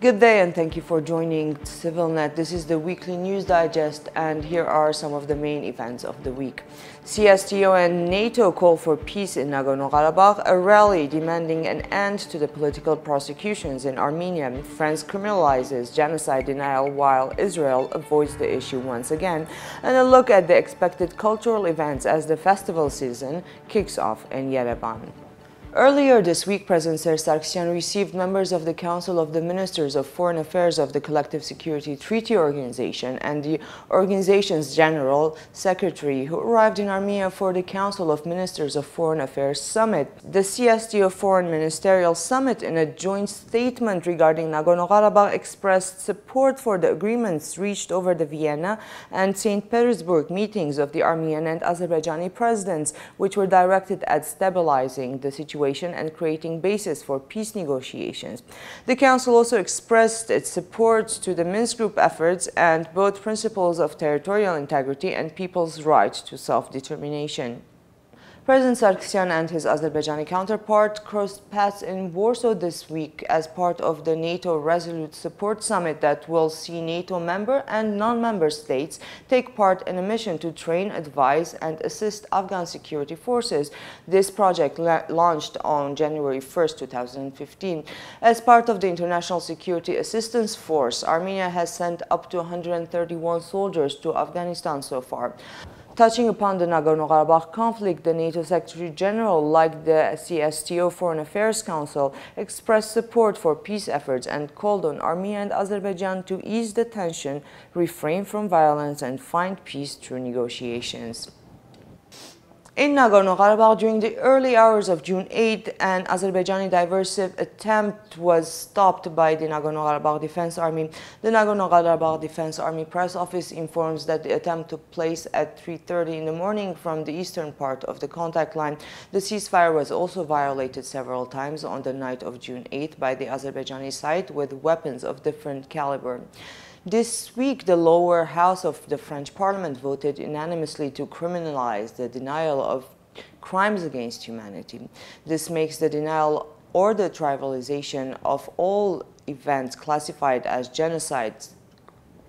Good day and thank you for joining CivilNet. This is the weekly news digest and here are some of the main events of the week. CSTO and NATO call for peace in Nagorno-Karabakh, a rally demanding an end to the political prosecutions in Armenia. France criminalizes genocide denial while Israel avoids the issue once again. And a look at the expected cultural events as the festival season kicks off in Yerevan. Earlier this week, President Sargsyan received members of the Council of the Ministers of Foreign Affairs of the Collective Security Treaty Organization and the organization's General Secretary, who arrived in Armenia for the Council of Ministers of Foreign Affairs Summit. The CSTO Foreign Ministerial Summit, in a joint statement regarding Nagorno-Karabakh, expressed support for the agreements reached over the Vienna and St. Petersburg meetings of the Armenian and Azerbaijani presidents, which were directed at stabilizing the situation and creating basis for peace negotiations. The Council also expressed its support to the Minsk Group efforts and both principles of territorial integrity and people's right to self-determination. President Sargsyan and his Azerbaijani counterpart crossed paths in Warsaw this week as part of the NATO Resolute Support Summit that will see NATO member and non-member states take part in a mission to train, advise, and assist Afghan security forces. This project launched on January 1st, 2015. As part of the International Security Assistance Force, Armenia has sent up to 131 soldiers to Afghanistan so far. Touching upon the Nagorno-Karabakh conflict, the NATO Secretary General, like the CSTO Foreign Affairs Council, expressed support for peace efforts and called on Armenia and Azerbaijan to ease the tension, refrain from violence, and find peace through negotiations. In Nagorno-Karabakh, during the early hours of June 8, an Azerbaijani diversive attempt was stopped by the Nagorno-Karabakh Defense Army. The Nagorno-Karabakh Defense Army press office informs that the attempt took place at 3:30 in the morning from the eastern part of the contact line. The ceasefire was also violated several times on the night of June 8 by the Azerbaijani side with weapons of different caliber. This week, the lower house of the French parliament voted unanimously to criminalize the denial of crimes against humanity. This makes the denial or the trivialization of all events classified as genocide,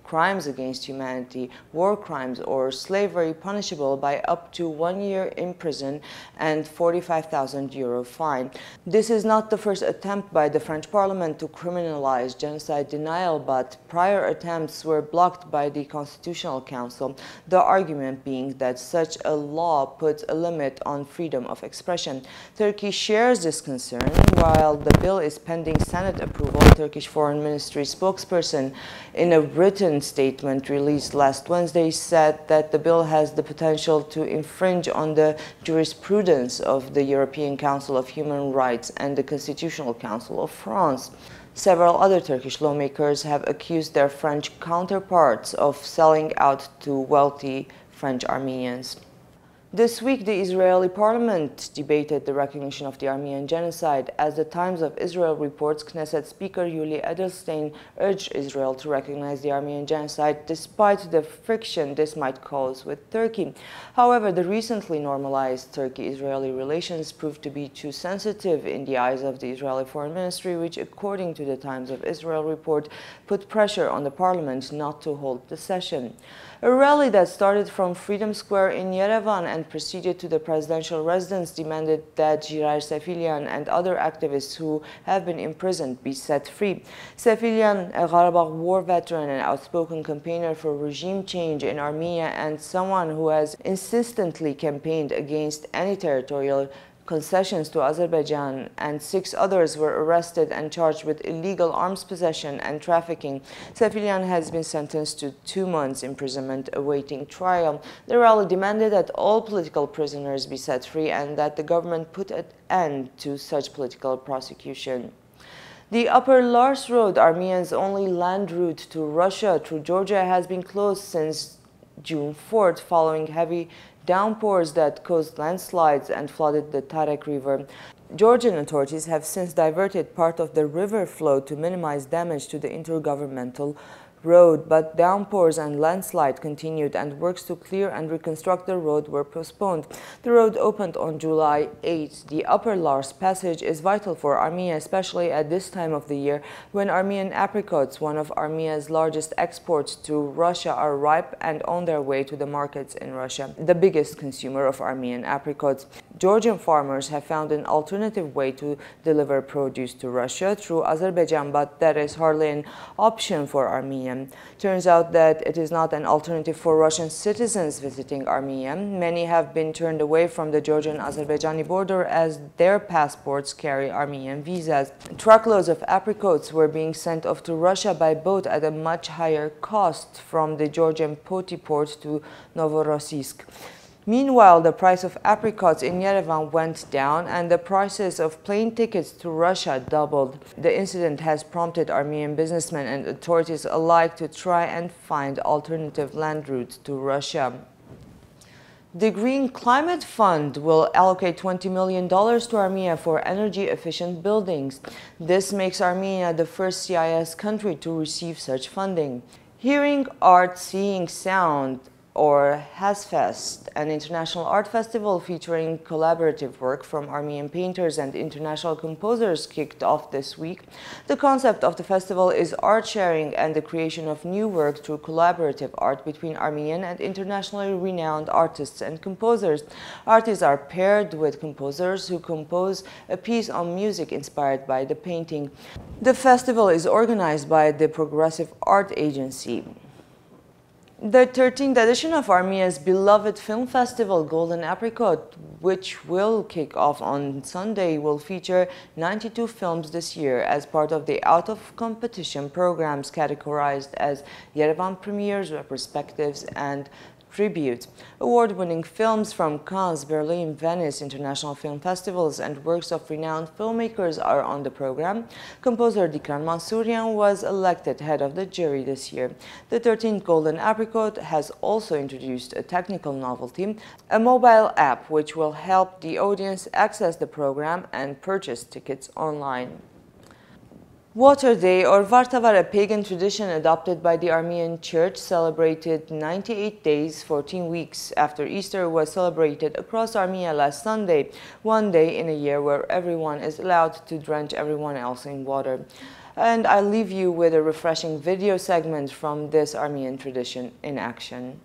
crimes against humanity, war crimes, or slavery punishable by up to 1 year in prison and €45,000 fine. This is not the first attempt by the French parliament to criminalize genocide denial, but prior attempts were blocked by the Constitutional Council, the argument being that such a law puts a limit on freedom of expression. Turkey shares this concern. While the bill is pending Senate approval, Turkish Foreign Ministry spokesperson, in a written statement released last Wednesday, said that the bill has the potential to infringe on the jurisprudence of the European Council of Human Rights and the Constitutional Council of France. Several other Turkish lawmakers have accused their French counterparts of selling out to wealthy French Armenians. This week, the Israeli parliament debated the recognition of the Armenian genocide. As the Times of Israel reports, Knesset Speaker Yuli Edelstein urged Israel to recognize the Armenian genocide despite the friction this might cause with Turkey. However, the recently normalized Turkey-Israeli relations proved to be too sensitive in the eyes of the Israeli Foreign Ministry, which, according to the Times of Israel report, put pressure on the parliament not to hold the session. A rally that started from Freedom Square in Yerevan and proceeded to the presidential residence demanded that Giray Sefilyan and other activists who have been imprisoned be set free. Sefilyan, a Karabakh war veteran and outspoken campaigner for regime change in Armenia and someone who has insistently campaigned against any territorial concessions to Azerbaijan, and 6 others were arrested and charged with illegal arms possession and trafficking. Sefilyan has been sentenced to 2 months imprisonment awaiting trial. The rally demanded that all political prisoners be set free and that the government put an end to such political prosecution. The Upper Lars Road, Armenia's only land route to Russia through Georgia, has been closed since June 4th following heavy downpours that caused landslides and flooded the Tarek River. Georgian authorities have since diverted part of the river flow to minimize damage to the intergovernmental road, but downpours and landslide continued and works to clear and reconstruct the road were postponed. The road opened on July 8. The Upper Lars Passage is vital for Armenia, especially at this time of the year when Armenian apricots, one of Armenia's largest exports to Russia, are ripe and on their way to the markets in Russia, the biggest consumer of Armenian apricots. Georgian farmers have found an alternative way to deliver produce to Russia through Azerbaijan, but that is hardly an option for Armenia. Turns out that it is not an alternative for Russian citizens visiting Armenia. Many have been turned away from the Georgian-Azerbaijani border as their passports carry Armenian visas. Truckloads of apricots were being sent off to Russia by boat at a much higher cost from the Georgian Poti port to Novorossiysk. Meanwhile, the price of apricots in Yerevan went down and the prices of plane tickets to Russia doubled. The incident has prompted Armenian businessmen and authorities alike to try and find alternative land routes to Russia. The Green Climate Fund will allocate $20 million to Armenia for energy-efficient buildings. This makes Armenia the first CIS country to receive such funding. Hearing Art, Seeing Sound, or HASFest, an international art festival featuring collaborative work from Armenian painters and international composers, kicked off this week. The concept of the festival is art sharing and the creation of new work through collaborative art between Armenian and internationally renowned artists and composers. Artists are paired with composers who compose a piece on music inspired by the painting. The festival is organized by the Progressive Art Agency. The 13th edition of Armenia's beloved film festival, Golden Apricot, which will kick off on Sunday, will feature 92 films this year as part of the out-of-competition programs categorized as Yerevan premieres, retrospectives, and tributes. Award-winning films from Cannes, Berlin, Venice international film festivals and works of renowned filmmakers are on the program. Composer Dikran Mansourian was elected head of the jury this year. The 13th Golden Apricot has also introduced a technical novelty, a mobile app which will help the audience access the program and purchase tickets online. Water Day, or Vartavar, a pagan tradition adopted by the Armenian Church, celebrated 98 days, 14 weeks after Easter was celebrated across Armenia last Sunday, one day in a year where everyone is allowed to drench everyone else in water. And I leave you with a refreshing video segment from this Armenian tradition in action.